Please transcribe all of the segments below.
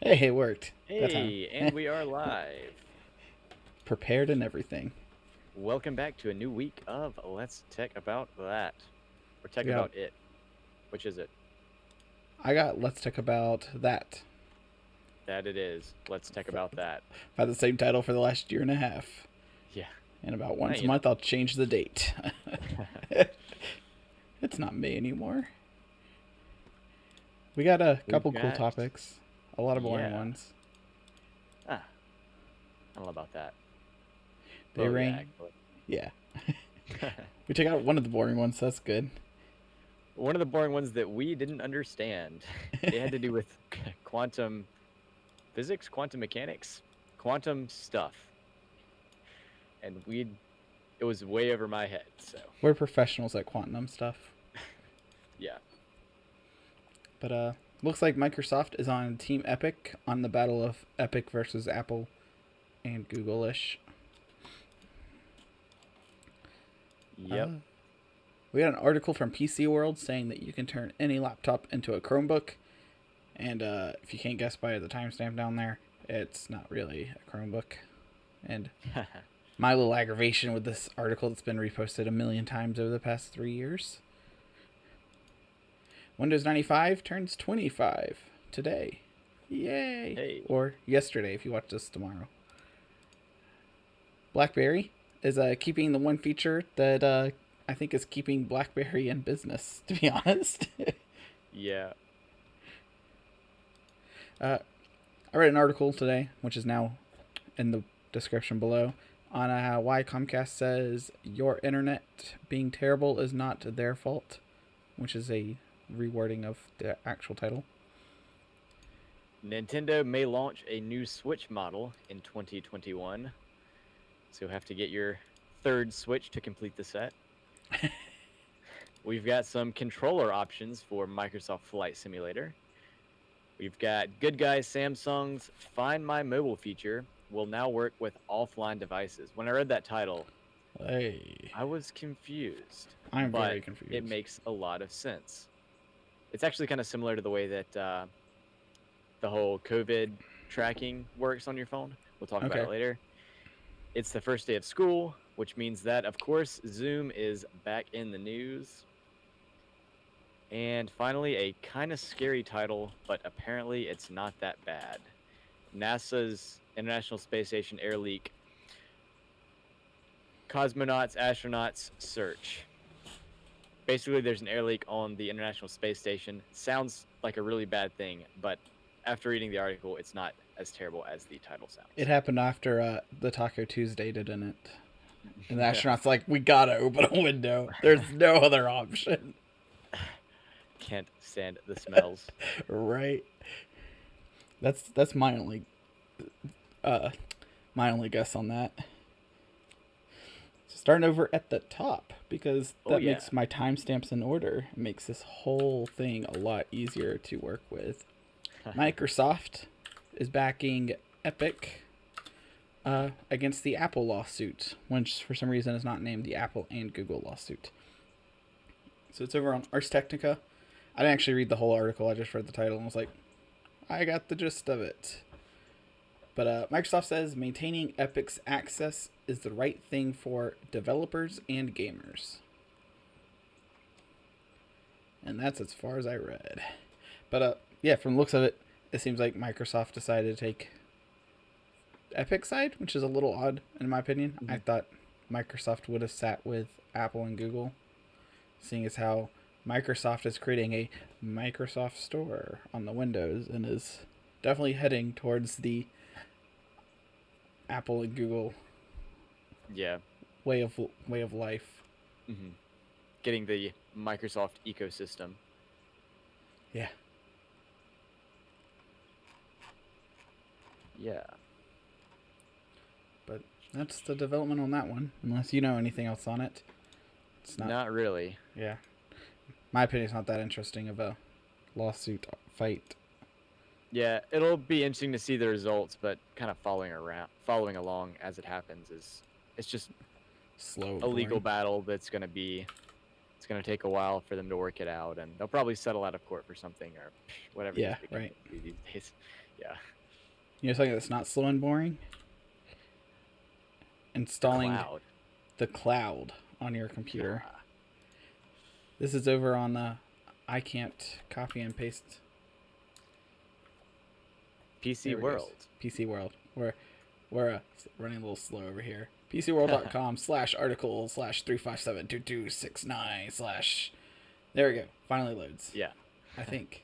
Hey, it worked that time. Hey, and we are live. Prepared and everything. Welcome back to a new week of Let's Tech About That. Or Tech Yeah, About It. Which is it? I got Let's Talk About That That it is. Let's Tech About That. by the same title for the last year and a half. Yeah. And about Well, once a month, I'll change the date. It's not May anymore. We got a We've couple cool got. topics, a lot of boring Yeah. ones. Ah, I don't know about that. They Well, yeah, rain. actually. Yeah. We took out one of the boring ones, so that's good. One of the boring ones that we didn't understand. It had to do with quantum physics, quantum mechanics, quantum stuff. And it was way over my head, so. We're professionals at quantum stuff. Yeah. But looks like Microsoft is on Team Epic on the battle of Epic versus Apple and Google-ish. Yep. We got an article from PC World saying that you can turn any laptop into a Chromebook. And if you can't guess by the timestamp down there, it's not really a Chromebook. And my little aggravation with this article that's been reposted a million times over the past 3 years. Windows 95 turns 25 today. Yay! Hey. Or yesterday if you watch this tomorrow. BlackBerry is keeping the one feature that I think is keeping BlackBerry in business, to be honest. Yeah. I read an article today, which is now in the description below, on why Comcast says your internet being terrible is not their fault, which is a rewording of the actual title. Nintendo may launch a new Switch model in 2021, so you'll have to get your third Switch to complete the set. We've got some controller options for Microsoft Flight Simulator. We've got Good Guys Samsung's Find My Mobile feature will now work with offline devices. When I read that title, Hey, I was confused. I'm but very confused. It makes a lot of sense. It's actually kind of similar to the way that the whole COVID tracking works on your phone. We'll talk about it later. It's the first day of school, which means that, of course, Zoom is back in the news. And finally, a kind of scary title, but apparently it's not that bad. NASA's International Space Station air leak. Cosmonauts, astronauts, search. Basically, there's an air leak on the International Space Station. Sounds like a really bad thing, but after reading the article, it's not as terrible as the title sounds. It happened after the Taco Tuesday, didn't it? And the astronaut's like, we gotta open a window. There's no other option. Can't stand the smells. Right. That's my only guess on that. So starting over at the top, because that makes my timestamps in order. It makes this whole thing a lot easier to work with. Microsoft is backing Epic against the Apple lawsuit, which for some reason is not named the Apple and Google lawsuit. So it's over on Ars Technica. I didn't actually read the whole article. I just read the title and was like, I got the gist of it. But Microsoft says maintaining Epic's access is the right thing for developers and gamers. And that's as far as I read. But yeah, from the looks of it, it seems like Microsoft decided to take Epic's side, which is a little odd in my opinion. I thought Microsoft would have sat with Apple and Google, seeing as how Microsoft is creating a Microsoft Store on the Windows and is definitely heading towards the Apple and Google way of life. Mm-hmm. Getting the Microsoft ecosystem. Yeah. Yeah. But that's the development on that one. Unless you know anything else on it. It's not really. Yeah. My opinion is not that interesting of a lawsuit fight. Yeah, it'll be interesting to see the results, but kind of following along as it happens it's just slow. A legal battle that's going to take a while for them to work it out, and they'll probably settle out of court for something or whatever. Yeah, right. These days. Yeah. You know something that's not slow and boring? Installing the cloud on your computer. This is over on I can't copy and paste. PC World. PC World. We're running a little slow over here. PCWorld.com/article/3572269/ There we go. Finally loads. Yeah. I think.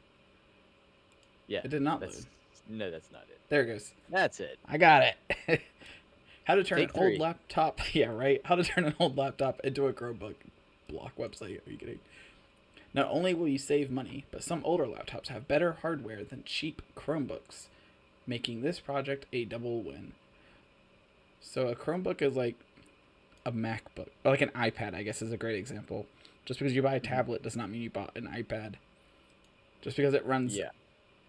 Yeah. It did not load. No, that's not it. There it goes. That's it. I got it. How to turn an old laptop. Yeah, right. How to turn an old laptop into a Chromebook block website. Are you kidding? Not only will you save money, but some older laptops have better hardware than cheap Chromebooks, making this project a double win. So a Chromebook is like a MacBook, or like an iPad, I guess is a great example. Just because you buy a tablet does not mean you bought an iPad. Just because it runs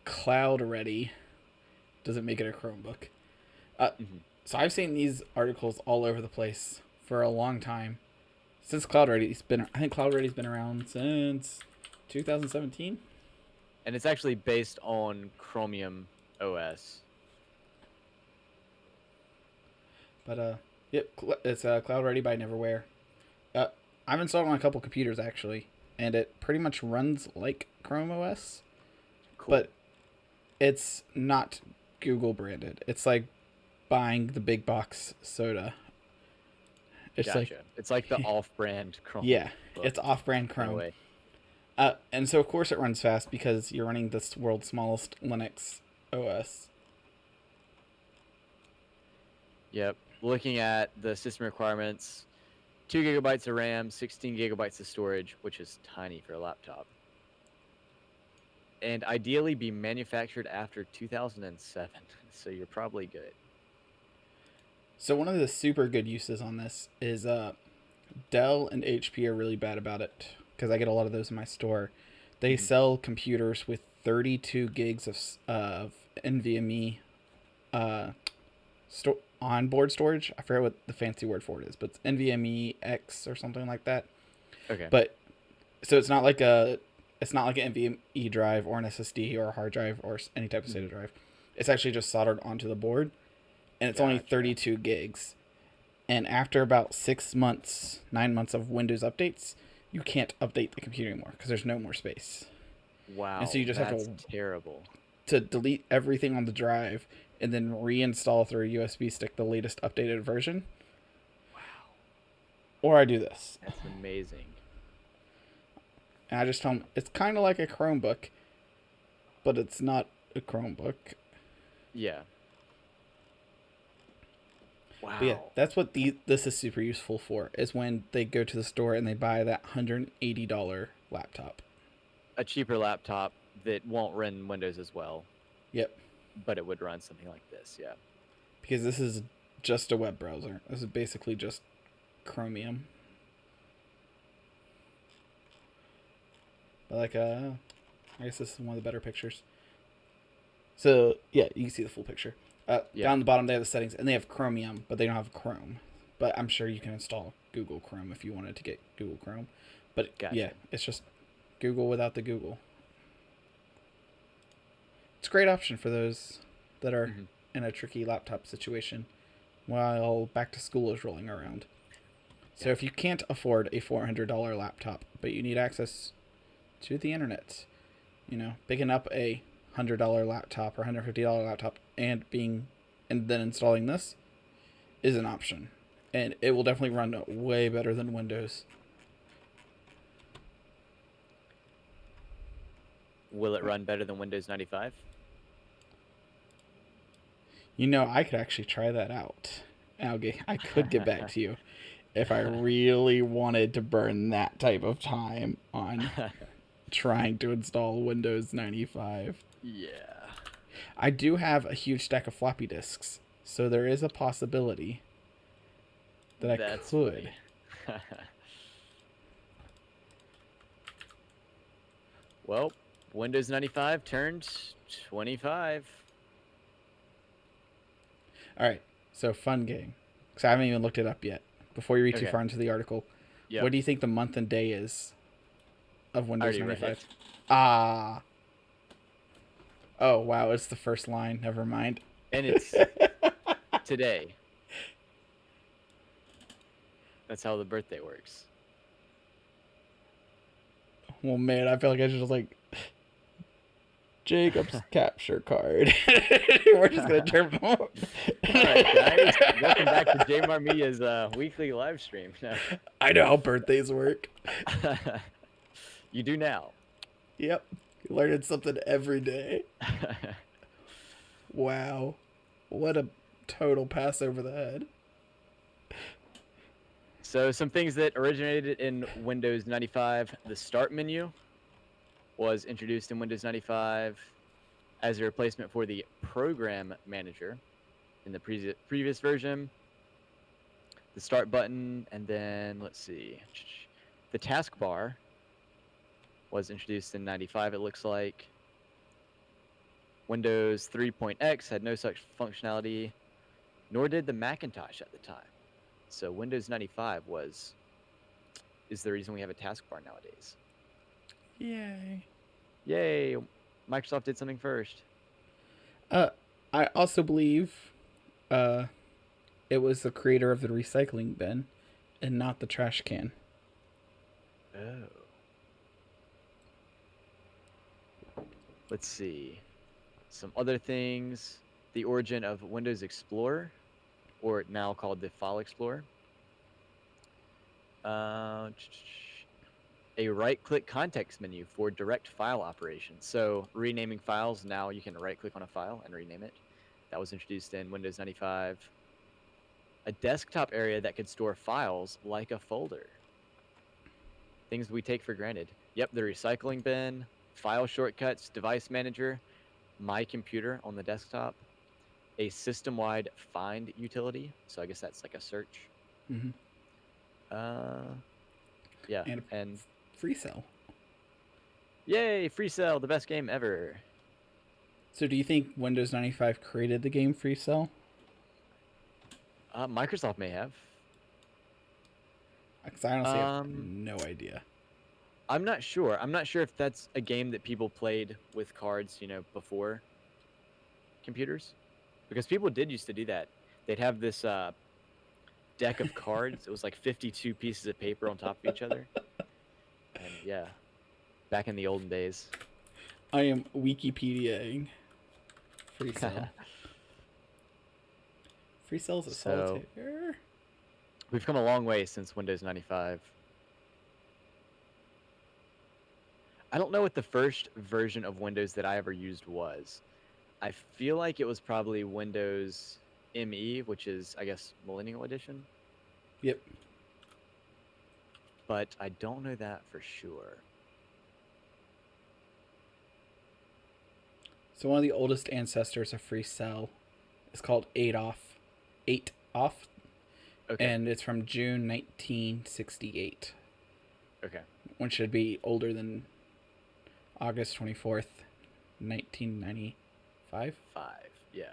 cloud ready doesn't make it a Chromebook. So I've seen these articles all over the place for a long time. Since Cloud Ready's been, I think Cloud Ready's been around since 2017. And it's actually based on Chromium OS. But yep, it's Cloud Ready by Neverware. I've installed it on a couple computers actually, and it pretty much runs like Chrome OS. Cool. But it's not Google branded. It's like buying the big box soda. It's it's like the off-brand Chrome. Yeah, it's off-brand Chrome. And so of course it runs fast because you're running this world's smallest Linux OS. Yep. Looking at the system requirements, 2 gigabytes of RAM, 16 gigabytes of storage, which is tiny for a laptop. And ideally be manufactured after 2007. So you're probably good. So one of the super good uses on this is Dell and HP are really bad about it because I get a lot of those in my store. They sell computers with 32 gigs of NVMe onboard storage. I forget what the fancy word for it is, but it's NVMe X or something like that. Okay. But so it's not like an NVMe drive or an SSD or a hard drive or any type of SATA drive. It's actually just soldered onto the board. And it's only 32 gigs. And after about 9 months of Windows updates, you can't update the computer anymore because there's no more space. Wow. And so you just have to delete everything on the drive and then reinstall through a USB stick the latest updated version. Wow. Or I do this. That's amazing. And I just tell them it's kind of like a Chromebook, but it's not a Chromebook. Yeah. Wow. But yeah, that's what this is super useful for, is when they go to the store and they buy that $180 laptop. A cheaper laptop that won't run Windows as well. Yep. But it would run something like this, yeah. Because this is just a web browser. This is basically just Chromium. But I guess this is one of the better pictures. So, yeah, you can see the full picture. Down the bottom, they have the settings, and they have Chromium, but they don't have Chrome. But I'm sure you can install Google Chrome if you wanted to get Google Chrome. But, yeah, it's just Google without the Google. It's a great option for those that are in a tricky laptop situation while back to school is rolling around. So if you can't afford a $400 laptop, but you need access to the internet, picking up a $100 laptop or $150 laptop and then installing this is an option, and it will definitely run way better than Windows. Will it run better than Windows 95? I could actually try that out. I could get back to you if I really wanted to burn that type of time on trying to install Windows 95. Yeah. I do have a huge stack of floppy disks, so there is a possibility that I could. Well, Windows 95 turned 25. All right, so fun game. Because I haven't even looked it up yet. Before you read too far into the article, what do you think the month and day is of Windows 95? Oh, wow. It's the first line. Never mind. And it's today. That's how the birthday works. Well, man, I feel like I should just like Jacob's capture card. We're just gonna jump on. All right, guys, welcome back to JMR Media's weekly live stream. I know how birthdays work. You do now. Yep, learning something every day. Wow, what a total pass over the head. So some things that originated in Windows 95. The Start menu was introduced in Windows 95 as a replacement for the Program Manager in the previous version. The Start button, and then let's see, the taskbar was introduced in 95. It looks like Windows 3.x had no such functionality, nor did the Macintosh at the time. So Windows 95 is the reason we have a taskbar nowadays. Yay. Yay. Microsoft did something first. I also believe it was the creator of the recycling bin and not the trash can. Oh. Let's see. Some other things. The origin of Windows Explorer, or now called the File Explorer. A right-click context menu for direct file operations. So renaming files, now you can right-click on a file and rename it. That was introduced in Windows 95. A desktop area that could store files like a folder. Things we take for granted. Yep, the recycling bin, file shortcuts, device manager, my computer on the desktop, a system-wide find utility. So I guess that's like a search. Mm-hmm. Yeah, and free cell. Yay, Free Cell, the best game ever. So do you think Windows 95 created the game Free Cell? Microsoft may have. Because I honestly have no idea. I'm not sure. I'm not sure if that's a game that people played with cards, before computers. Because people did used to do that. They'd have this deck of cards. It was like 52 pieces of paper on top of each other. And yeah, back in the olden days. I am Wikipediaing Free Cell. Free Cell's a solitaire. We've come a long way since Windows 95. I don't know what the first version of Windows that I ever used was. I feel like it was probably Windows ME, which is, I guess, Millennial Edition. Yep. But I don't know that for sure. So one of the oldest ancestors of Free Cell is called 8 Off. Okay. And it's from June 1968. Okay. One should be older than August 24th, 1995. Yeah.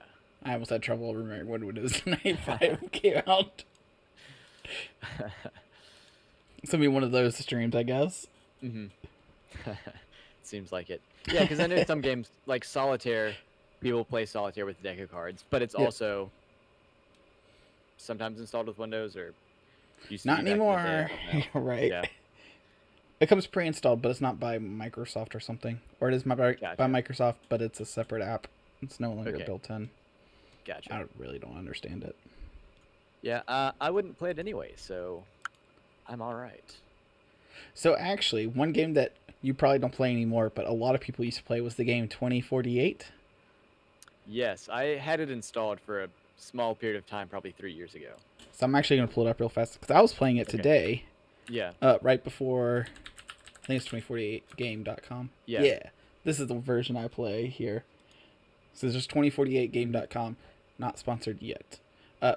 I almost had trouble remembering when Windows 95 came out. It's going to be one of those streams, I guess. Mm-hmm. Seems like it. Yeah, because I know some games, like Solitaire, people play Solitaire with a deck of cards, but it's also sometimes installed with Windows, or not anymore. Right. Yeah. It comes pre-installed, but it's not by Microsoft or something. Or it is by Microsoft, but it's a separate app. It's no longer built in. Gotcha. I really don't understand it. Yeah, I wouldn't play it anyway, so I'm all right. So actually, one game that you probably don't play anymore, but a lot of people used to play was the game 2048. Yes, I had it installed for a small period of time, probably 3 years ago. So I'm actually going to pull it up real fast, because I was playing it today. Yeah. Right before, I think it's 2048game.com. Yeah. This is the version I play here. So it's just 2048game.com. Not sponsored yet. I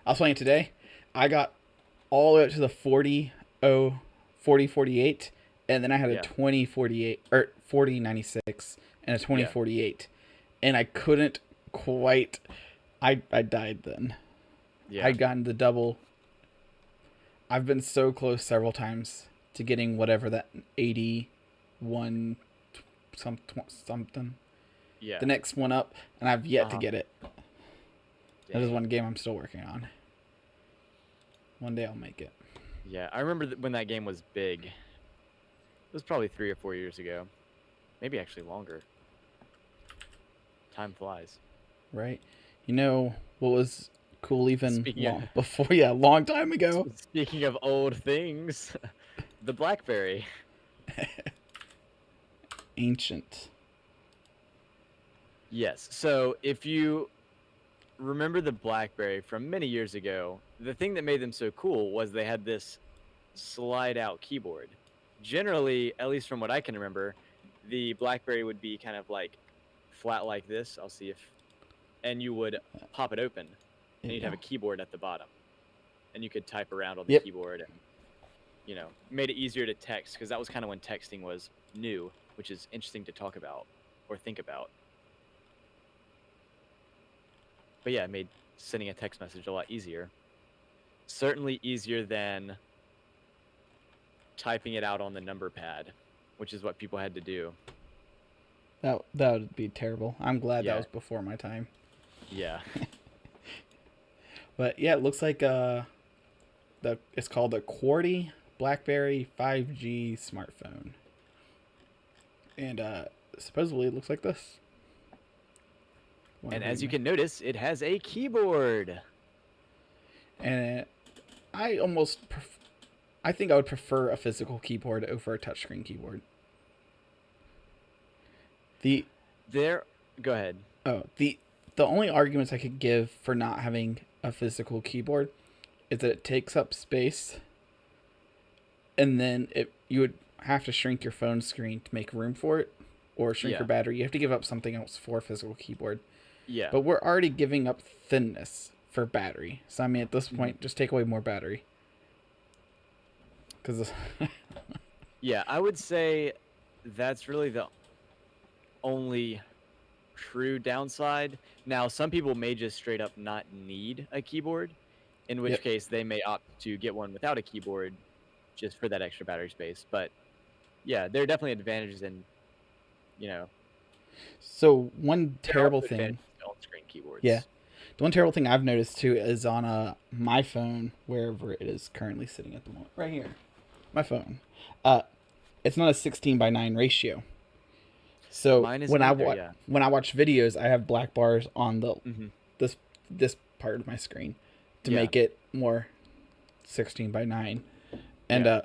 was playing it today. I got all the way up to the 4048, and then I had a 2048 or 4096 and a 2048, and I couldn't quite. I died then. Yeah. I'd gotten the double. I've been so close several times to getting whatever that 81 something. Yeah. the next one up, and I've yet to Uh-huh. get it. That is one game I'm still working on. One day I'll make it. Yeah, I remember when that game was big. It was probably 3 or 4 years ago. Maybe actually longer. Time flies. Right? You know what was cool even Speaking long of before? Yeah, a long time ago. speaking of old things, the BlackBerry. Ancient. Yes. So if you remember the BlackBerry from many years ago, the thing that made them so cool was they had this slide out keyboard. Generally, at least from what I can remember, the BlackBerry would be kind of like flat like this. I'll see if, and you would pop it open, and you'd have a keyboard at the bottom, and you could type around on the keyboard, and made it easier to text, because that was kind of when texting was new, which is interesting to talk about or think about. But yeah, it made sending a text message a lot easier. Certainly easier than typing it out on the number pad, which is what people had to do. That would be terrible. I'm glad that was before my time. Yeah. But yeah, it looks like it's called a QWERTY BlackBerry 5G smartphone. And supposedly it looks like this. And as you can notice, it has a keyboard. And I think I would prefer a physical keyboard over a touchscreen keyboard. Go ahead. Oh, the only arguments I could give for not having a physical keyboard is that it takes up space, and then you would have to shrink your phone screen to make room for it, or shrink your battery. You have to give up something else for a physical keyboard. Yeah. But we're already giving up thinness for battery. So, I mean, at this point, just take away more battery. Yeah, I would say that's really the only true downside. Now, some people may just straight up not need a keyboard, in which case they may opt to get one without a keyboard just for that extra battery space. But yeah, there are definitely advantages in, So one terrible thing. On-screen keyboards. Yeah. The one terrible thing I've noticed too is on my phone, wherever it is currently sitting at the moment, right here, my phone. It's not a 16:9 ratio. So when I watch videos, I have black bars on the this part of my screen to make it more 16:9, and I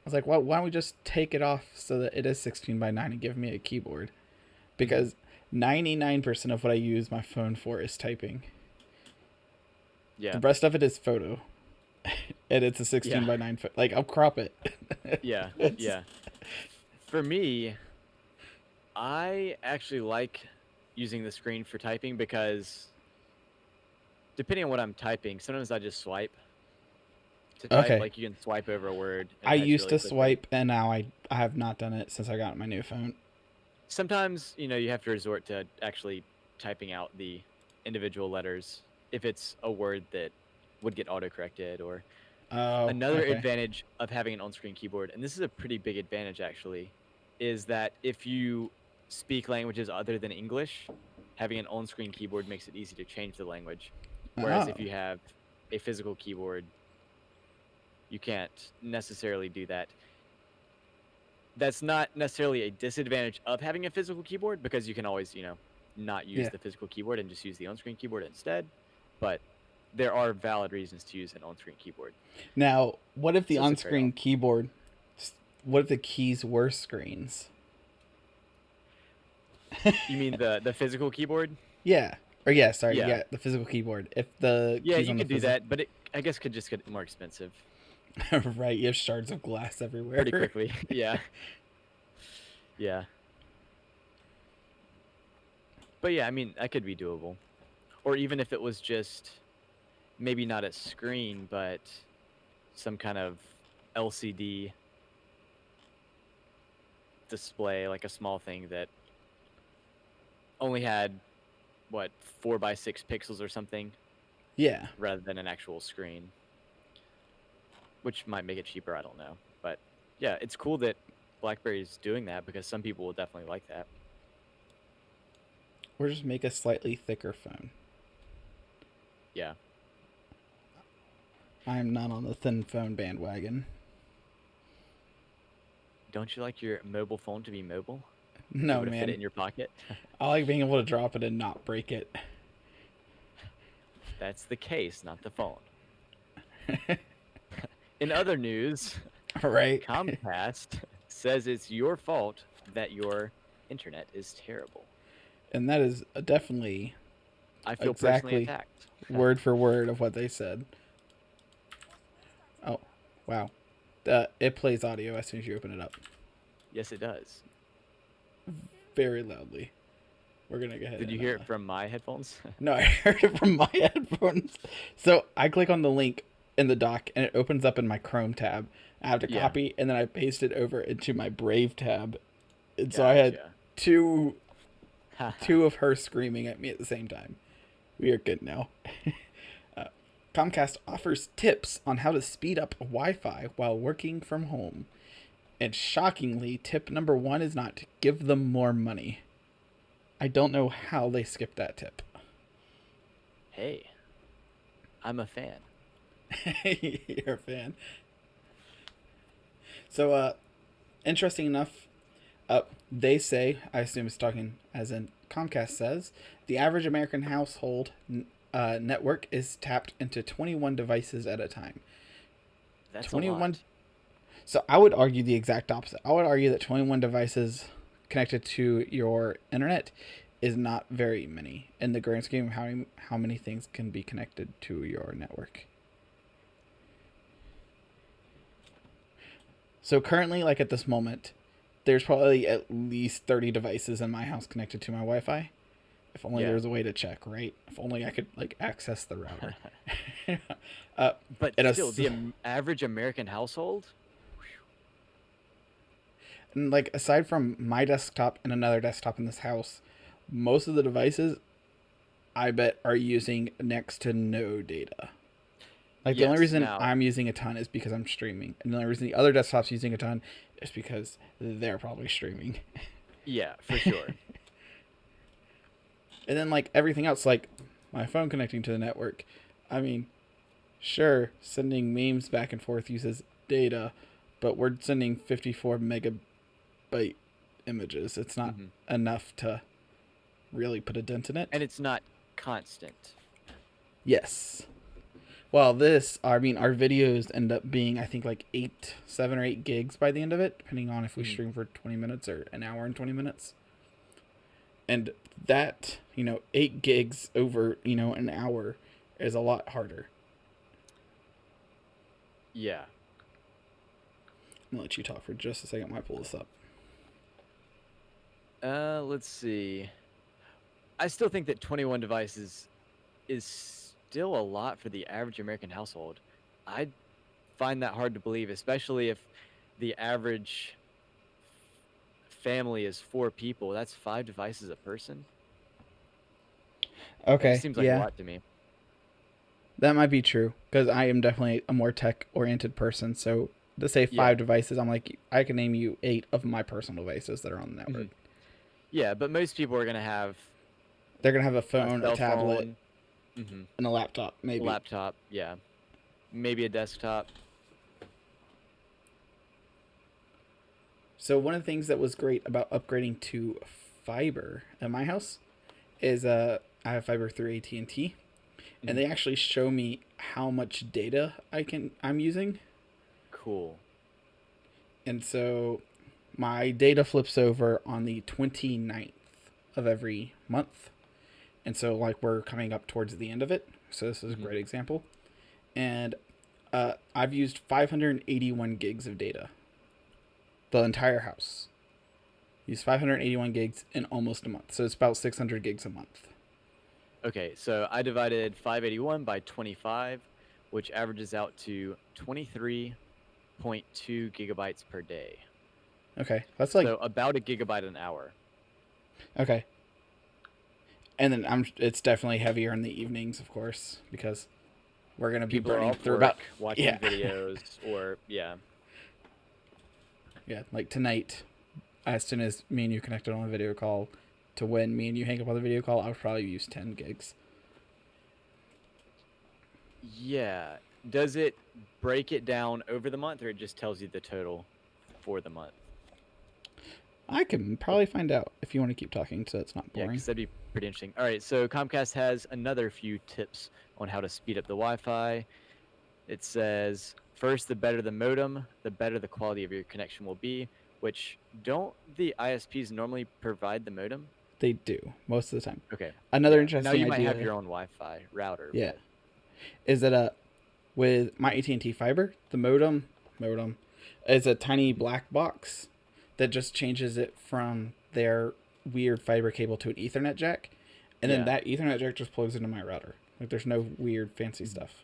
was like, well, why don't we just take it off so that it is 16:9 and give me a keyboard? Because 99% of what I use my phone for is typing. Yeah. The rest of it is photo. And it's a 16:9 foot. Like, I'll crop it. Yeah. Yeah. For me, I actually like using the screen for typing because depending on what I'm typing, sometimes I just swipe to type. Okay. Like, you can swipe over a word. I used to swipe, and now I have not done it since I got my new phone. Sometimes, you have to resort to actually typing out the individual letters if it's a word that would get autocorrected or another advantage of having an on-screen keyboard, and this is a pretty big advantage actually, is that if you speak languages other than English, having an on-screen keyboard makes it easy to change the language. Whereas if you have a physical keyboard, you can't necessarily do that. That's not necessarily a disadvantage of having a physical keyboard because you can always, not use the physical keyboard and just use the on-screen keyboard instead. But there are valid reasons to use an on-screen keyboard. Now, what if the on-screen keyboard, what if the keys were screens? You mean the physical keyboard? Yeah. Or the physical keyboard. If the keys you could do that, but it, I guess, could just get more expensive. Right, you have shards of glass everywhere. Pretty quickly, yeah. Yeah. But yeah, I mean, that could be doable. Or even if it was just, maybe not a screen, but some kind of LCD display, like a small thing that only had, 4x6 pixels or something? Yeah. Rather than an actual screen. Which might make it cheaper, I don't know. But yeah, it's cool that BlackBerry's doing that because some people will definitely like that. Or just make a slightly thicker phone. Yeah. I'm not on the thin phone bandwagon. Don't you like your mobile phone to be mobile? No, able to man. fit it in your pocket? I like being able to drop it and not break it. That's the case, not the phone. In other news, right? Comcast says it's your fault that your internet is terrible. And that is definitely I feel personally attacked. Word for word of what they said. Oh, wow. It plays audio as soon as you open it up. Yes, it does. Very loudly. We're going to go ahead. Did you hear it from my headphones? No, I heard it from my headphones. So I click on the link in the dock and it opens up in my Chrome tab. I have to copy and then I paste it over into my Brave tab. And so I had two of her screaming at me at the same time. We are good now. Comcast offers tips on how to speed up Wi-Fi while working from home. And shockingly, tip number 1 is not to give them more money. I don't know how they skipped that tip. Hey, I'm a fan. You're a fan. So, interesting enough, they say, I assume it's talking as in Comcast says, the average American household network is tapped into 21 devices at a time. That's 21. A lot. So I would argue the exact opposite. I would argue that 21 devices connected to your internet is not very many in the grand scheme of how many things can be connected to your network. So currently, like at this moment, there's probably at least 30 devices in my house connected to my Wi-Fi. If only there was a way to check, right? If only I could like access the router. But still, the average American household? And like aside from my desktop and another desktop in this house, most of the devices I bet are using next to no data. Like the only reason I'm using a ton is because I'm streaming. And the only reason the other desktop's using a ton is because they're probably streaming. Yeah, for sure. And then like everything else, like my phone connecting to the network. I mean, sure, sending memes back and forth uses data, but we're sending 54 megabyte images. It's not enough to really put a dent in it. And it's not constant. Yes. Well, our videos end up being, I think, like 7 or 8 gigs by the end of it, depending on if we stream for 20 minutes or an hour and 20 minutes. And that, 8 gigs over, an hour is a lot harder. Yeah. I'm going to let you talk for just a second while I pull this up. Let's see. I still think that 21 devices is still a lot for the average American household. I find that hard to believe, especially if the average family is 4 people. That's 5 devices a person. Okay. That seems like a lot to me. That might be true, because I am definitely a more tech-oriented person. So to say 5 devices, I'm like, I can name you 8 of my personal devices that are on the network. Yeah, but most people are going to have... They're going to have a phone, a tablet, and a laptop, maybe. Laptop, yeah. Maybe a desktop. So one of the things that was great about upgrading to fiber at my house is I have fiber through AT&T, and they actually show me how much data I'm using. Cool. And so my data flips over on the 29th of every month. And so like we're coming up towards the end of it. So this is a great example. And I've used 581 gigs of data. The entire house. Used 581 gigs in almost a month. So it's about 600 gigs a month. Okay, so I divided 581 by 25, which averages out to 23.2 gigabytes per day. Okay, that's like... So about a gigabyte an hour. Okay. And then it's definitely heavier in the evenings, of course, because we're going to be burning through about... watching videos or, Yeah, like tonight, as soon as me and you connected on a video call, to when me and you hang up on the video call, I would probably use 10 gigs. Yeah. Does it break it down over the month, or it just tells you the total for the month? I can probably find out if you want to keep talking, so it's not boring. Yeah, because that'd be pretty interesting. All right, so Comcast has another few tips on how to speed up the Wi-Fi. It says, first, the better the modem, the better the quality of your connection will be, which don't the ISPs normally provide the modem? They do, most of the time. Okay. Another Yeah. interesting Now you idea, might have your own Wi-Fi router. Yeah. Is that with my AT&T fiber, the modem is a tiny black box that just changes it from their weird fiber cable to an Ethernet jack, and then that Ethernet jack just plugs into my router. Like, there's no weird fancy stuff.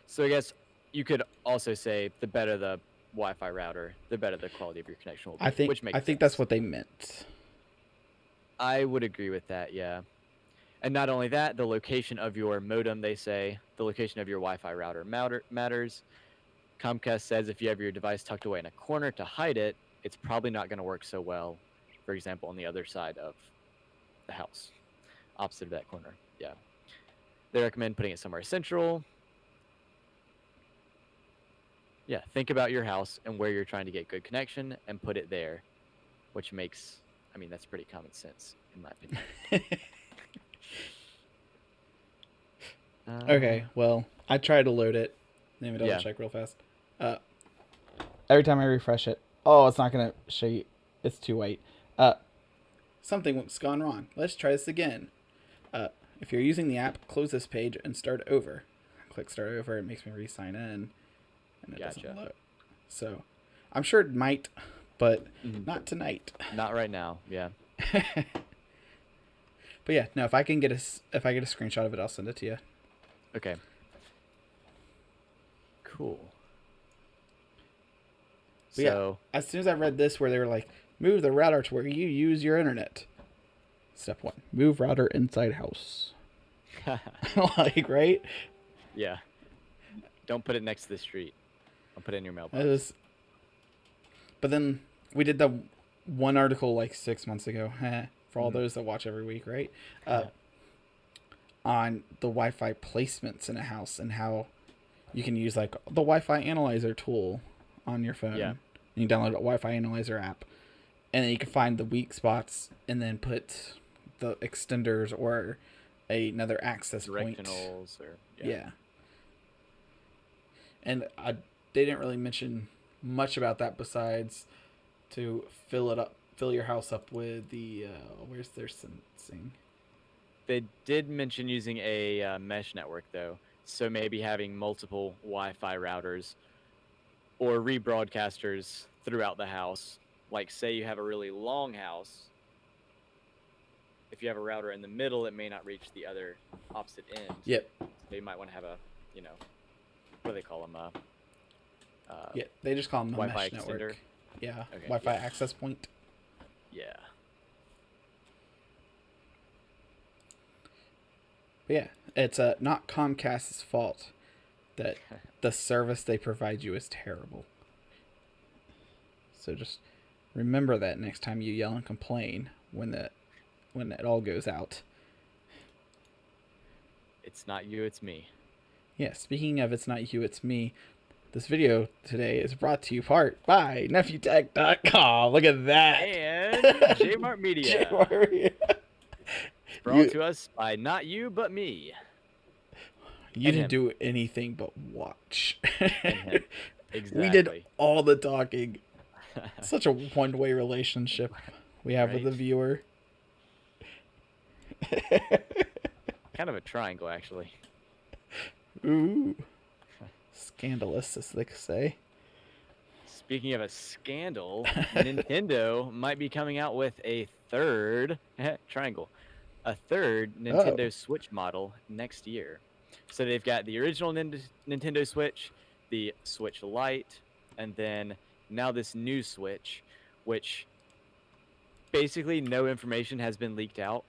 So I guess you could also say the better the Wi-Fi router, the better the quality of your connection will be. I think that's what they meant. I would agree with that, yeah. And not only that, the location of your modem, they say, the location of your Wi-Fi router matters. Comcast says if you have your device tucked away in a corner to hide it, it's probably not going to work so well, for example, on the other side of the house, opposite of that corner. Yeah. They recommend putting it somewhere central. Yeah, think about your house and where you're trying to get good connection and put it there, which makes, I mean, that's pretty common sense, in my opinion. Okay, well, I tried to load it. Let me double check real fast. Every time I refresh it, it's not going to show you. It's too white. Something's gone wrong. Let's try this again. If you're using the app, close this page and start over. Click start over. It makes me re-sign in. And it doesn't load. So I'm sure it might, but not tonight. Not right now, yeah. But yeah, no, if I get a screenshot of it, I'll send it to you. Okay. Cool. But so yeah, as soon as I read this where they were like, move the router to where you use your internet. Step 1, move router inside house. Like, right? Yeah. Don't put it next to the street. I'll put it in your mailbox. But then we did the one article like 6 months ago, for all those that watch every week, right? On the Wi-Fi placements in a house and how you can use like the Wi-Fi analyzer tool on your phone. Yeah. You can download a Wi-Fi analyzer app, and then you can find the weak spots and then put the extenders or another access point. Directionals or yeah. And they didn't really mention much about that besides to fill your house up with the where's their sensing. They did mention using a mesh network though, so maybe having multiple Wi-Fi routers or rebroadcasters throughout the house. Like, say you have a really long house. If you have a router in the middle, it may not reach the other opposite end. Yep. So you might want to have a, what do they call them? Yeah, they just call them a Wi-Fi mesh extender. Network. Yeah, okay, Wi-Fi access point. Yeah. But yeah, it's not Comcast's fault that the service they provide you is terrible. So just remember that next time you yell and complain when it all goes out. It's not you, it's me. Yeah, speaking of it's not you, it's me. This video today is brought to you part by NephewTech.com. Look at that. And Jmart Media. Jmart Media. Brought to us by not you, but me. You didn't do anything but watch. Exactly. We did all the talking. Such a one-way relationship we have with the viewer. Kind of a triangle, actually. Ooh. Scandalous, as they say. Speaking of a scandal, Nintendo might be coming out with a third triangle. A third Nintendo Switch model next year. So they've got the original Nintendo Switch, the Switch Lite, and then now this new Switch, which basically no information has been leaked out.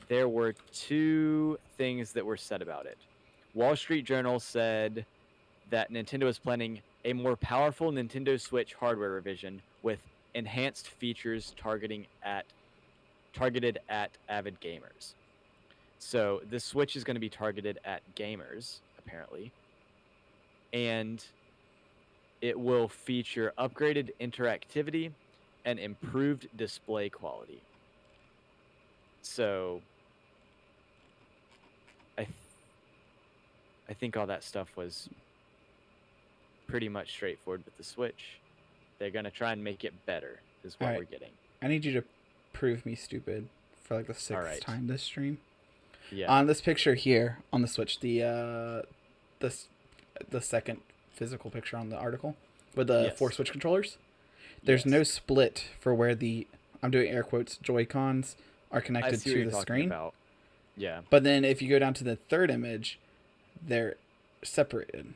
There were two things that were said about it. Wall Street Journal said that Nintendo is planning a more powerful Nintendo Switch hardware revision with enhanced features targeting at targeted at avid gamers. So the Switch is going to be targeted at gamers, apparently. And it will feature upgraded interactivity and improved display quality. So I think all that stuff was pretty much straightforward with the Switch. They're going to try and make it better is what we're getting. I need you to prove me stupid for like the sixth time this stream. Yeah. On this picture here on the Switch, the second physical picture on the article with the 4 Switch controllers, there's no split for where the, I'm doing air quotes, Joy-Cons are connected to the screen. Yeah. But then if you go down to the third image, they're separated.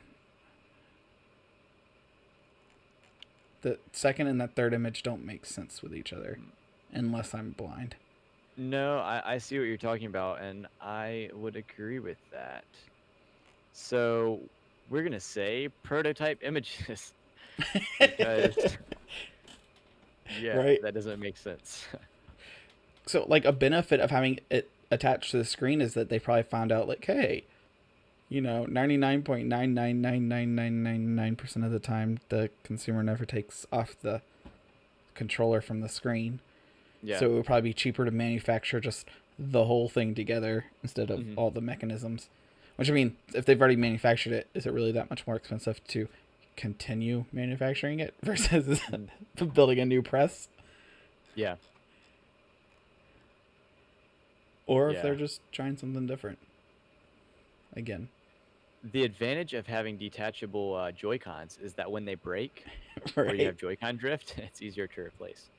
The second and that third image don't make sense with each other unless I'm blind. No, I see what you're talking about, and I would agree with that. So we're going to say prototype images. Because, that doesn't make sense. So, like, a benefit of having it attached to the screen is that they probably found out, like, hey, 99.9999999% of the time, the consumer never takes off the controller from the screen. Yeah. So it would probably be cheaper to manufacture just the whole thing together instead of all the mechanisms. Which, I mean, if they've already manufactured it, is it really that much more expensive to continue manufacturing it versus building a new press? Yeah. Or if they're just trying something different. Again. The advantage of having detachable Joy-Cons is that when they break, or you have Joy-Con drift, it's easier to replace.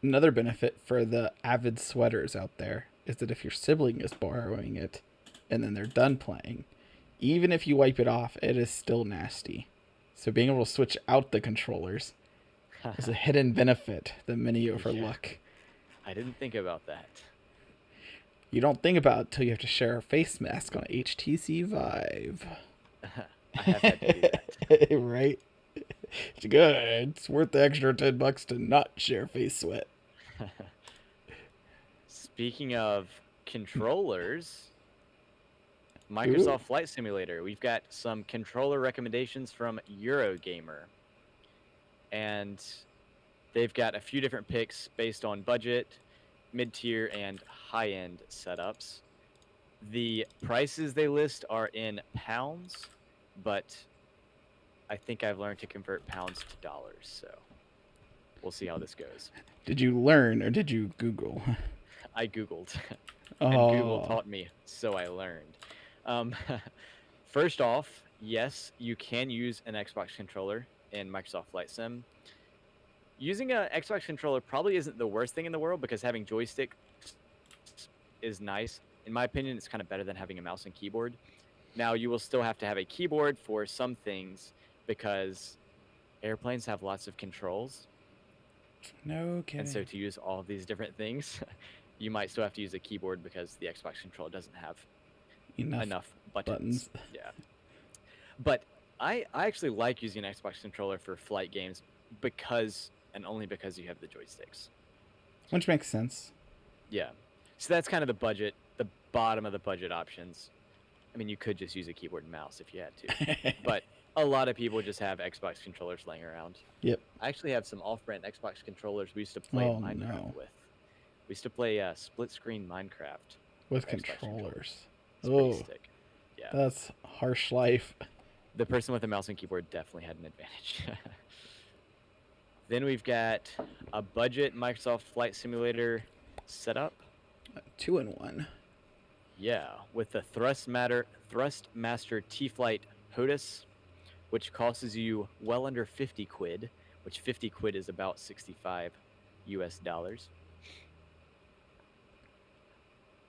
Another benefit for the avid sweaters out there is that if your sibling is borrowing it and then they're done playing, even if you wipe it off, it is still nasty. So being able to switch out the controllers is a hidden benefit that many overlook. I didn't think about that. You don't think about it until you have to share a face mask on HTC Vive. I have had to do that. Right? It's good. It's worth the extra $10 to not share face sweat. Speaking of controllers, Microsoft Flight Simulator. We've got some controller recommendations from Eurogamer. And they've got a few different picks based on budget, mid-tier, and high-end setups. The prices they list are in pounds, but I think I've learned to convert pounds to dollars, so we'll see how this goes. Did you learn or did you Google? I Googled, and Google taught me, so I learned. First off, yes, you can use an Xbox controller in Microsoft Flight Sim. Using an Xbox controller probably isn't the worst thing in the world because having joystick is nice. In my opinion, it's kind of better than having a mouse and keyboard. Now, you will still have to have a keyboard for some things because airplanes have lots of controls. No kidding. And so to use all of these different things, you might still have to use a keyboard because the Xbox controller doesn't have enough buttons. Yeah. But I actually like using an Xbox controller for flight games because, and only because, you have the joysticks. Which makes sense. Yeah. So that's kind of the budget, the bottom of the budget options. I mean, you could just use a keyboard and mouse if you had to. But a lot of people just have Xbox controllers laying around. Yep. I actually have some off-brand Xbox controllers we used to play Minecraft with. We used to play split-screen Minecraft. With controllers. Oh, sick. Yeah. That's harsh life. The person with a mouse and keyboard definitely had an advantage. Then we've got a budget Microsoft Flight Simulator setup. 2-in-1. Yeah, with the Thrustmaster T-Flight HOTUS, which costs you well under 50 quid, which 50 quid is about $65 US.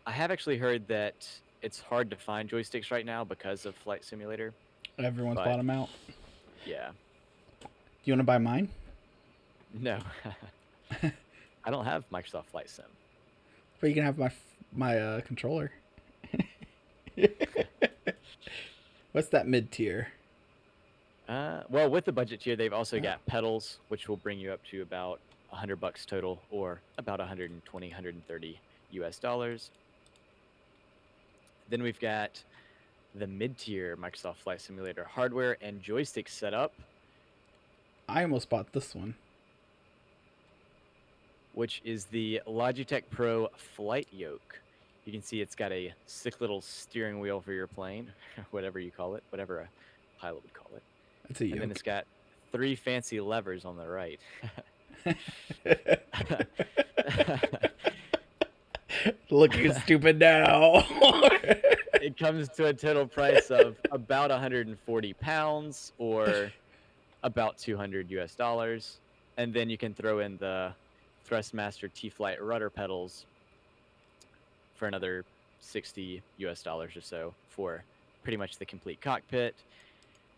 I have actually heard that it's hard to find joysticks right now because of Flight Simulator. Everyone's bought them out. Yeah. Do you want to buy mine? No. I don't have Microsoft Flight Sim. But you can have my controller. What's that mid-tier? Well, with the budget tier, they've also got pedals, which will bring you up to about $100 total, or about 120, 130 US dollars. Then we've got the mid-tier Microsoft Flight Simulator hardware and joystick setup. I almost bought this one. Which is the Logitech Pro Flight Yoke. You can see it's got a sick little steering wheel for your plane, whatever you call it, whatever a pilot would call it. It's a yoke. And then it's got 3 fancy levers on the right. Looking stupid now. It comes to a total price of about 140 pounds, or about 200 US dollars. And then you can throw in the Thrustmaster T-Flight rudder pedals for another 60 US dollars or so for pretty much the complete cockpit.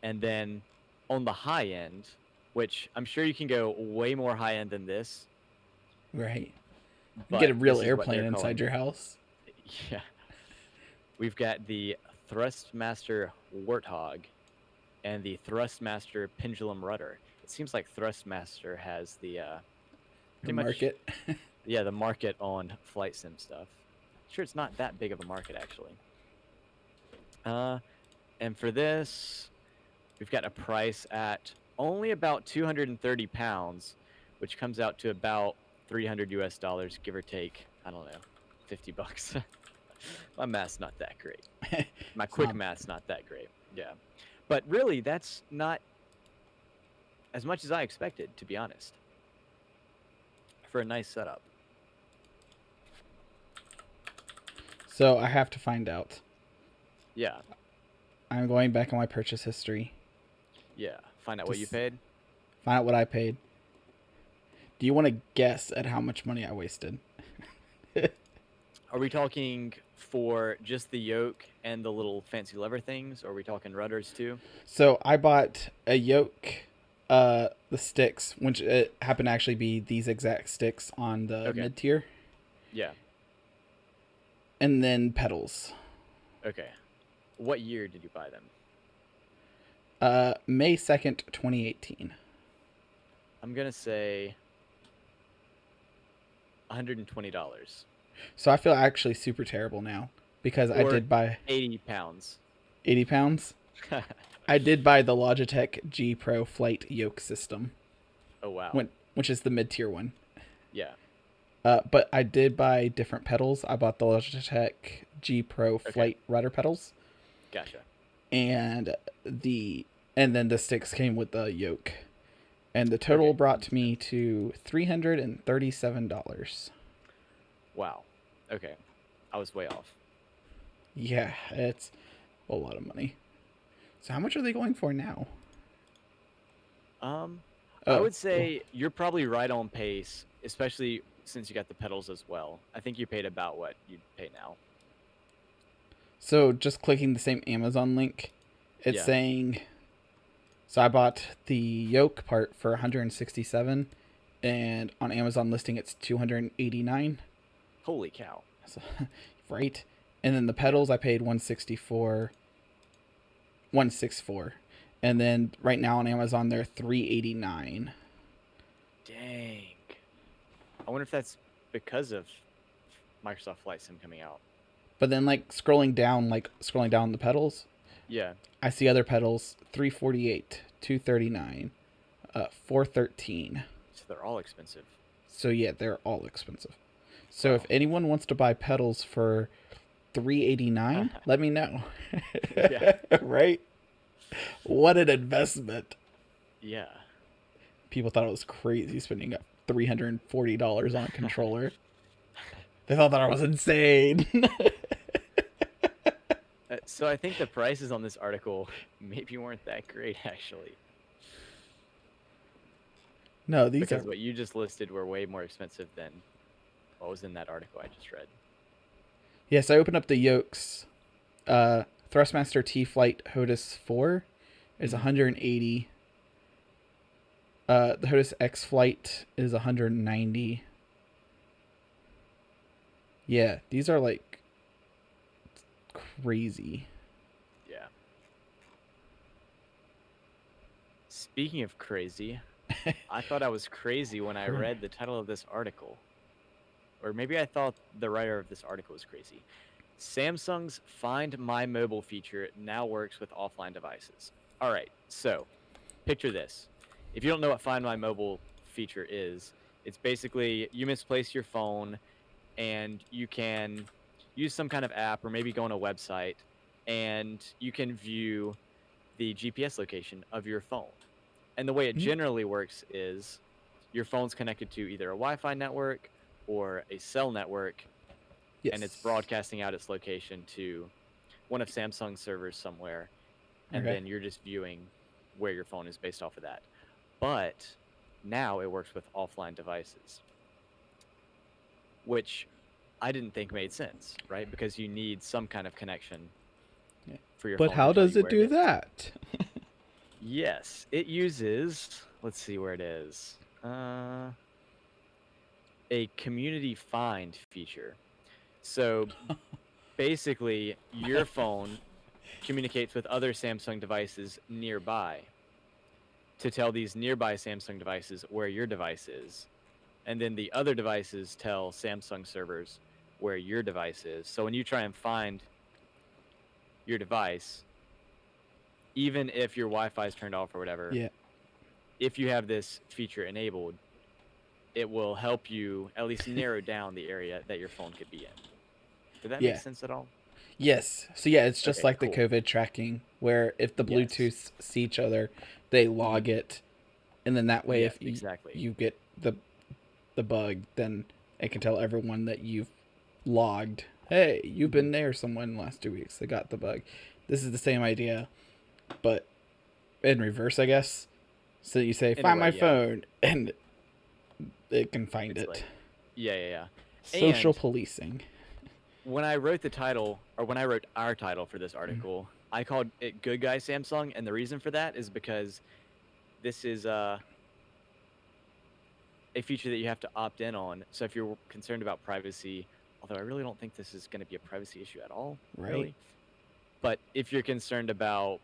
And then on the high end, which I'm sure you can go way more high end than this. Right. Get a real airplane inside your house. Yeah. We've got the Thrustmaster Warthog and the Thrustmaster Pendulum Rudder. It seems like Thrustmaster has the market. Yeah, the market on flight sim stuff. Sure, it's not that big of a market, actually. And for this, we've got a price at only about 230 pounds, which comes out to about 300 US dollars, give or take, I don't know, $50. My math's not that great. My quick math's not that great. Yeah. But really, that's not as much as I expected, to be honest, for a nice setup. So I have to find out. Yeah. I'm going back on my purchase history. Yeah. Find out what you paid. Find out what I paid. Do you want to guess at how much money I wasted? Are we talking for just the yoke and the little fancy lever things, or are we talking rudders too? So I bought a yoke, the sticks, which it happened to actually be these exact sticks on the mid-tier. Yeah. And then pedals. Okay. What year did you buy them? May 2nd, 2018. I'm going to say $120. So I feel actually super terrible now because I did buy 80 pounds. 80 pounds? I did buy the Logitech G Pro Flight Yoke System. Oh, wow. Which is the mid-tier one. Yeah. But I did buy different pedals. I bought the Logitech G Pro Flight rudder pedals. Gotcha. And then the sticks came with the yoke. And the total brought me to $337. Wow. Okay. I was way off. Yeah, it's a lot of money. So how much are they going for now? I would say you're probably right on pace, especially since you got the pedals as well. I think you paid about what you'd pay now. So just clicking the same Amazon link, it's saying, so I bought the yoke part for $167, and on Amazon listing it's $289. Holy cow. So, right? And then the pedals I paid $164. And then right now on Amazon they're $389. Dang. I wonder if that's because of Microsoft Flight Sim coming out. But then scrolling down the pedals. Yeah. I see other pedals, $348, $239, $413. So they're all expensive. So yeah, they're all expensive. So if anyone wants to buy pedals for $389, let me know. Yeah. Right? What an investment. Yeah. People thought it was crazy spending $340 on a controller. They thought that I was insane. So I think the prices on this article maybe weren't that great, actually. No, because what you just listed were way more expensive than what was in that article I just read. Yes, I opened up the yokes. Thrustmaster T-Flight HOTUS 4 is $180. The HOTUS X-Flight is $190. Yeah, these are crazy. Yeah. Speaking of crazy, I thought I was crazy when I read the title of this article. Or maybe I thought the writer of this article was crazy. Samsung's Find My Mobile feature now works with offline devices. All right, so picture this. If you don't know what Find My Mobile feature is, it's basically you misplace your phone and you can use some kind of app or maybe go on a website and you can view the GPS location of your phone. And the way it generally works is your phone's connected to either a Wi-Fi network or a cell network, and it's broadcasting out its location to one of Samsung's servers somewhere, and then you're just viewing where your phone is based off of that. But now it works with offline devices, which I didn't think made sense, right? Because you need some kind of connection for your phone. But how does it do that? Yes, it uses, let's see where it is, a community find feature. So basically, your phone communicates with other Samsung devices nearby to tell these nearby Samsung devices where your device is. And then the other devices tell Samsung servers where your device is. So when you try and find your device, even if your Wi-Fi is turned off or whatever, if you have this feature enabled, it will help you at least narrow down the area that your phone could be in. Did that make sense at all? Yes. So yeah, it's just like the COVID tracking, where if the Bluetooths see each other, they log it, and then that way, if you get the bug, then it can tell everyone that you've logged. Hey, you've been near someone last 2 weeks. They got the bug. This is the same idea, but in reverse, I guess. So you say, "Find my phone," and it can find it. Like, Social policing. When I wrote the title, or when I wrote our title for this article, I called it "Good Guy Samsung," and the reason for that is because this is a feature that you have to opt in on. So if you're concerned about privacy, although I really don't think this is going to be a privacy issue at all, really. But if you're concerned about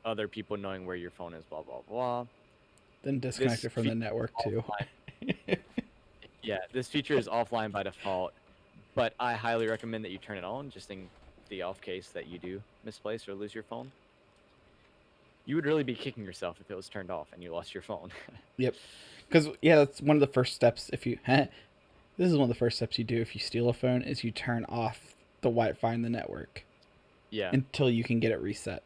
other people knowing where your phone is, blah, blah, blah. Then disconnect it from the network too. Yeah, this feature is offline by default, but I highly recommend that you turn it on just in the off case that you do misplace or lose your phone. You would really be kicking yourself if it was turned off and you lost your phone. Yep. Because, that's one of the first steps. This is one of the first steps you do if you steal a phone, is you turn off the Wi-Fi in the network. Yeah. Until you can get it reset.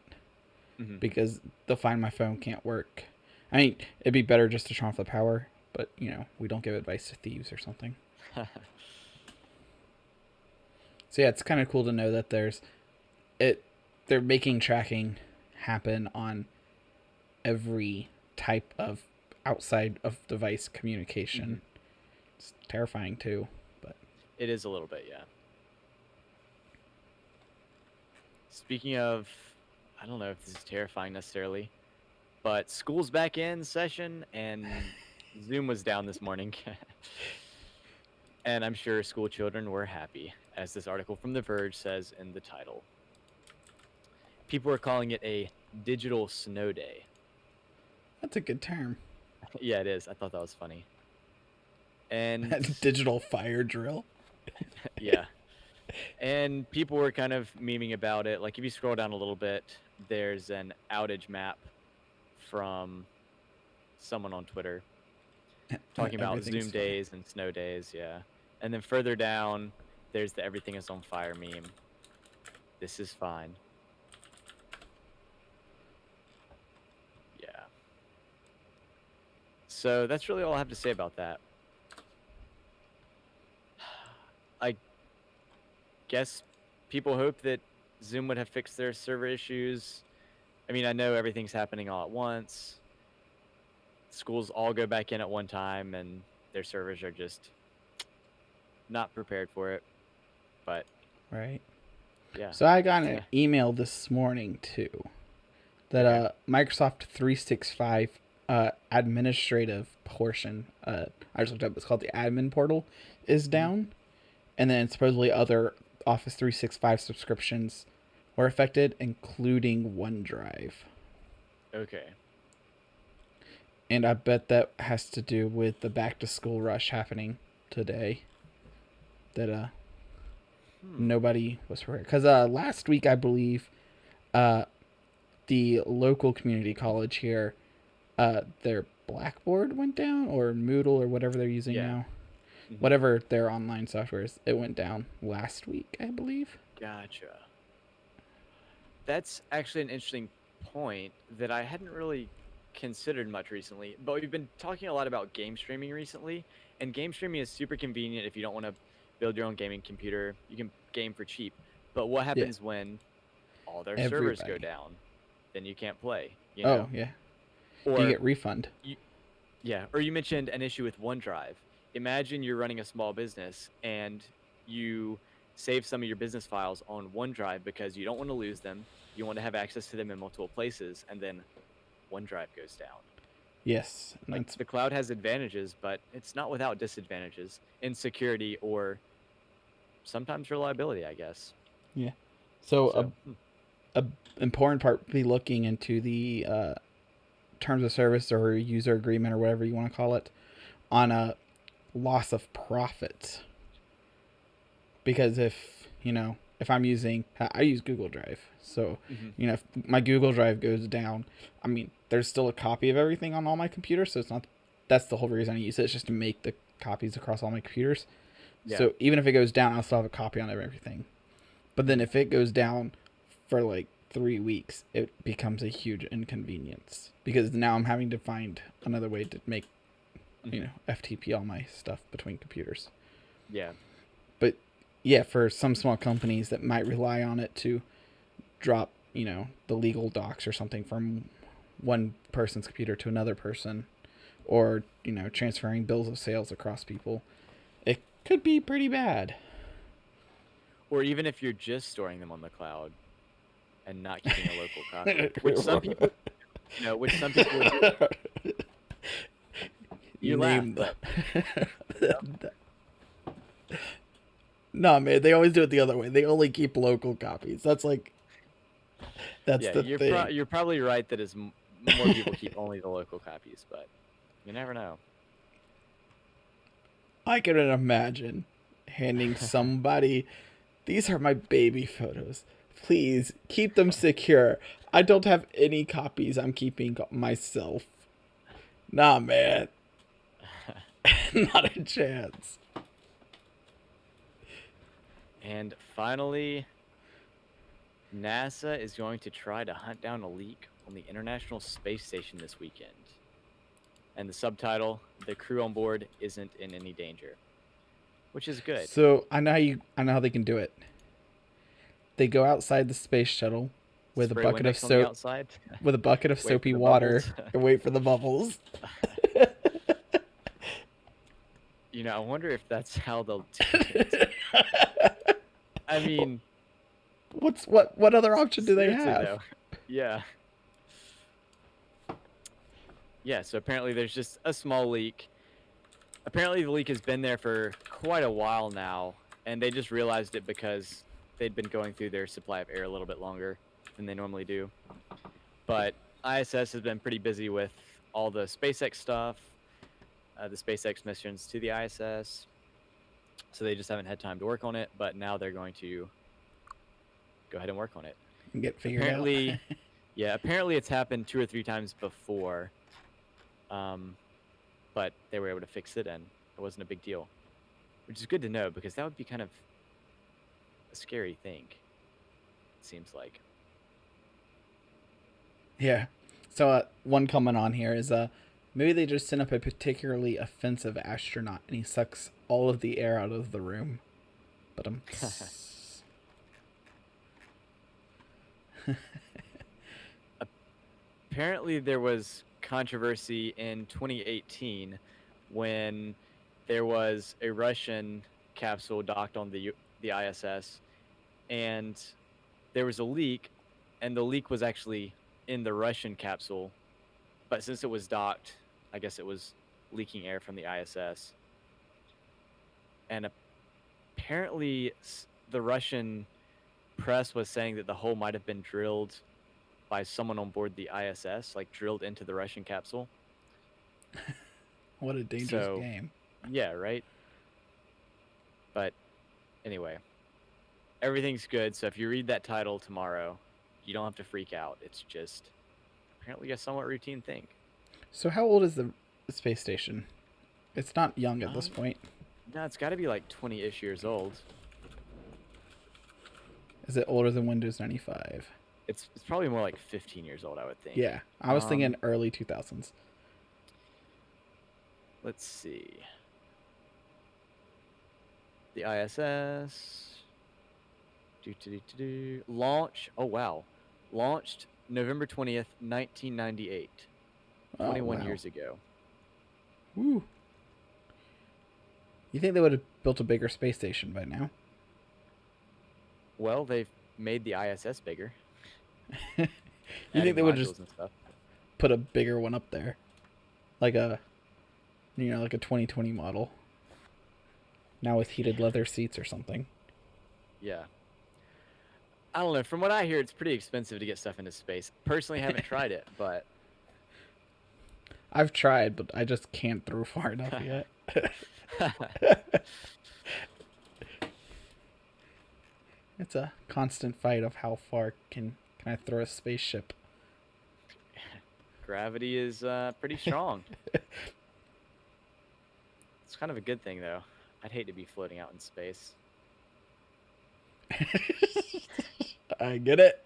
Because the Find My Phone can't work. I mean, it'd be better just to turn off the power, but, we don't give advice to thieves or something. So, it's kind of cool to know that they're making tracking happen on every type of outside of device communication. It's terrifying too, but it is a little bit, yeah. Speaking of, I don't know if this is terrifying necessarily, but school's back in session and Zoom was down this morning. And I'm sure school children were happy, as this article from The Verge says in the title. People are calling it a digital snow day. That's a good term. Yeah, it is. I thought that was funny. And digital fire drill. Yeah. And people were kind of memeing about it. Like, if you scroll down a little bit, there's an outage map from someone on Twitter talking about Zoom days and snow days, yeah. And then further down, there's the "everything is on fire" meme. This is fine. Yeah. So that's really all I have to say about that. I guess people hope that Zoom would have fixed their server issues. I mean, I know everything's happening all at once. Schools all go back in at one time, and their servers are just not prepared for it. But right, yeah. So I got an email this morning too that Microsoft 365 administrative portion, I just looked up, it's called the admin portal, is down, and then supposedly other Office 365 subscriptions were affected, including OneDrive. Okay. And I bet that has to do with the back to school rush happening today. That nobody was prepared. Because last week, I believe, the local community college here, their Blackboard went down, or Moodle, or whatever they're using now. Mm-hmm. Whatever their online software is, it went down last week, I believe. Gotcha. That's actually an interesting point that I hadn't really considered much recently. But we've been talking a lot about game streaming recently, and game streaming is super convenient if you don't want to build your own gaming computer. You can game for cheap. But what happens when all their servers go down? Then you can't play. You know? Oh, yeah. Or you get refund. Or you mentioned an issue with OneDrive. Imagine you're running a small business and you save some of your business files on OneDrive because you don't want to lose them. You want to have access to them in multiple places, and then OneDrive goes down. Yes. Like, the cloud has advantages, but it's not without disadvantages in security or sometimes reliability, I guess. Yeah. So a important part would be looking into the terms of service or user agreement or whatever you want to call it on a loss of profits. Because if I'm using, I use Google Drive. So, if my Google Drive goes down, I mean, there's still a copy of everything on all my computers. So that's the whole reason I use it. It's just to make the copies across all my computers. Yeah. So even if it goes down, I'll still have a copy on everything. But then if it goes down for like 3 weeks, it becomes a huge inconvenience because now I'm having to find another way to make, FTP all my stuff between computers. Yeah. But yeah, for some small companies that might rely on it to drop, the legal docs or something from one person's computer to another person, or, transferring bills of sales across people, it could be pretty bad. Or even if you're just storing them on the cloud and not keeping a local copy, which some people do. You laugh, but no, man, they always do it the other way. They only keep local copies. That's the thing. You're probably right that as more people keep only the local copies, but you never know. I can imagine handing somebody, these are my baby photos. Please keep them secure. I don't have any copies I'm keeping myself. Nah, man. Not a chance. And finally, NASA is going to try to hunt down a leak on the International Space Station this weekend. And the subtitle, "The crew on board isn't in any danger," which is good. So I know how they can do it. They go outside the space shuttle with a bucket of soap, with a bucket of soapy water, and wait for the bubbles. I wonder if that's how they'll do it. I mean, what other option do they have? Though. Yeah. Yeah, so apparently there's just a small leak. Apparently the leak has been there for quite a while now, and they just realized it because they'd been going through their supply of air a little bit longer than they normally do. But ISS has been pretty busy with all the SpaceX stuff, the SpaceX missions to the ISS. So they just haven't had time to work on it, but now they're going to go ahead and work on it. And get figured out. Apparently it's happened 2 or 3 times before. But they were able to fix it, and it wasn't a big deal. Which is good to know, because that would be kind of a scary thing, it seems like. Yeah. So one comment on here is maybe they just sent up a particularly offensive astronaut and he sucks all of the air out of the room. But apparently there was controversy in 2018 when there was a Russian capsule docked on the ISS, and there was a leak, and the leak was actually in the Russian capsule, but since it was docked, I guess it was leaking air from the ISS. And apparently the Russian press was saying that the hole might have been drilled by someone on board the ISS, like drilled into the Russian capsule. What a dangerous game. Yeah, right? But anyway, everything's good. So if you read that title tomorrow, you don't have to freak out. It's just apparently a somewhat routine thing. So how old is the space station? It's not young at this point. No, it's got to be like 20-ish years old. Is it older than Windows 95? It's probably more like 15 years old, I would think. Yeah, I was thinking early 2000s. Let's see. The ISS. Launch. Oh, wow. Launched November 20th, 1998. 21 years ago. Woo. You think they would have built a bigger space station by now? Well, they've made the ISS bigger. You think they would just put a bigger one up there? Like a 2020 model. Now with heated leather seats or something. Yeah. I don't know. From what I hear, it's pretty expensive to get stuff into space. Personally, I haven't tried it, but... I've tried, but I just can't throw far enough yet. It's a constant fight of how far can I throw a spaceship. Gravity is pretty strong. It's kind of a good thing, though. I'd hate to be floating out in space. I get it.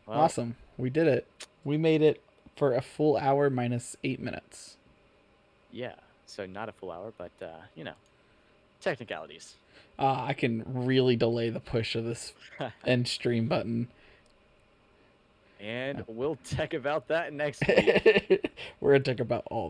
Well, awesome. We did it. We made it for a full hour minus 8 minutes. Yeah. So not a full hour, but, technicalities. I can really delay the push of this end stream button. And we'll tech about that next week. We're going to talk about all the